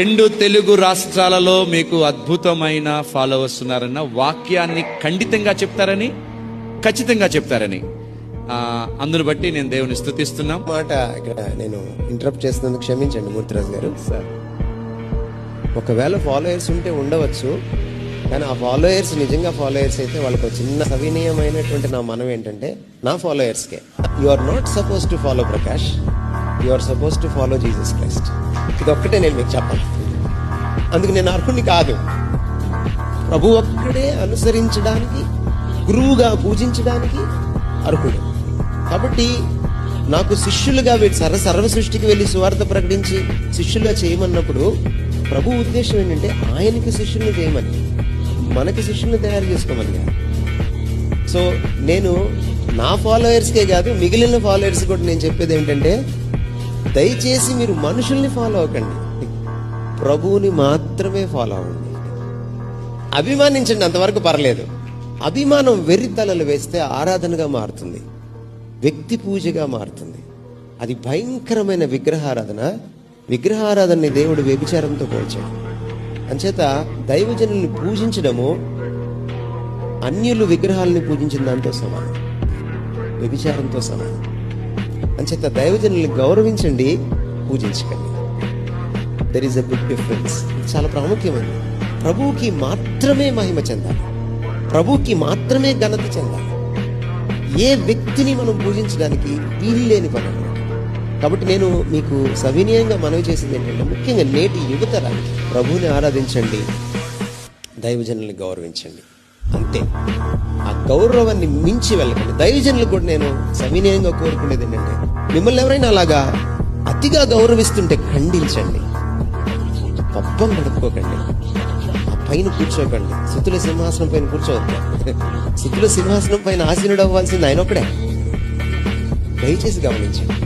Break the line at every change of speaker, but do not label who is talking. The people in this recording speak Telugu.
2 తెలుగు రాష్ట్రాలలో మీకు అద్భుతమైన ఫాలోవర్స్ ఉన్నారన్న వాక్యాన్ని ఖండితంగా చెప్తారని, ఖచ్చితంగా చెప్తారని, అందును బట్టి నేను దేవుని స్తుతిస్తున్నాం.
మాట ఇక్కడ నేను ఇంటరప్ట్ చేస్తున్నందుకు క్షమించండి మూర్తిరాజు గారు.
సార్,
ఒకవేళ ఫాలోయర్స్ ఉంటే ఉండవచ్చు, కానీ ఆ ఫాలోయర్స్ నిజంగా ఫాలోయర్స్ అయితే వాళ్ళకి ఒక చిన్న సవినీయమైనటువంటి నా మనం ఏంటంటే, నా ఫాలోయర్స్కే you are not suppose to follow Prakash, you are suppose to follow Jesus Christ. ఇది ఒక్కటే నేను మీకు చెప్పాలి. అందుకు నేను అర్హుడిని కాదు. ప్రభు ఒక్కడే అనుసరించడానికి, గురువుగా పూజించడానికి అర్హుడు. కాబట్టి నాకు శిష్యులుగా సర్వ సృష్టికి వెళ్ళి సువార్త ప్రకటించి శిష్యులుగా చేయమన్నప్పుడు ప్రభు ఉద్దేశం ఏంటంటే ఆయనకి శిష్యుల్ని చేయమని, మనకి శిష్యుల్ని తయారు చేసుకోమని కాదు. సో నేను నా ఫాలోయర్స్కే కాదు, మిగిలిన ఫాలోయర్స్ కూడా నేను చెప్పేది ఏంటంటే, దయచేసి మీరు మనుషుల్ని ఫాలో అవ్వకండి, ప్రభువుని మాత్రమే ఫాలో అవ్వండి. అభిమానించండి, అంతవరకు పర్లేదు. అభిమానం వెర్రి తలలు వేస్తే ఆరాధనగా మారుతుంది, వ్యక్తి పూజగా మారుతుంది. అది భయంకరమైన విగ్రహారాధన. విగ్రహారాధనని దేవుడు వ్యభిచారంతో పోల్చాడు. అంచేత దైవజనుల్ని పూజించడము అన్యులు విగ్రహాలని పూజించిన దాంతో సమానం, వ్యభిచారంతో సమానం. అంచేత దైవజనుల్ని గౌరవించండి, పూజించకండి. There is a big difference. చాలా ప్రాముఖ్యమైనది. ప్రభువుకి మాత్రమే మహిమ చెందాలి, ప్రభువుకి మాత్రమే ఘనత చెందాలి. ఏ వ్యక్తిని మనం పూజించడానికి వీల్లేని పని. కాబట్టి నేను మీకు సవినీయంగా మనవి చేసింది ఏంటంటే, ముఖ్యంగా నేటి యువతరానికి ప్రభువుని ఆరాధించండి, దైవజనుల్ని గౌరవించండి, అంతే. ఆ గౌరవాన్ని మించి వెళ్ళకండి. దైవజనులకు కూడా నేను సవినీయంగా కోరుకునేది ఏంటంటే, మిమ్మల్ని ఎవరైనా అలాగా అతిగా గౌరవిస్తుంటే ఖండించండి, పబ్బం గడుపుకోకండి, ఆ పైన కూర్చోకండి. స్తుతుల సింహాసనం పైన కూర్చోవద్దు. స్తుతుల సింహాసనం పైన ఆసీనుడు అవ్వాల్సింది ఆయన ఒక్కడే. దయచేసి గమనించండి.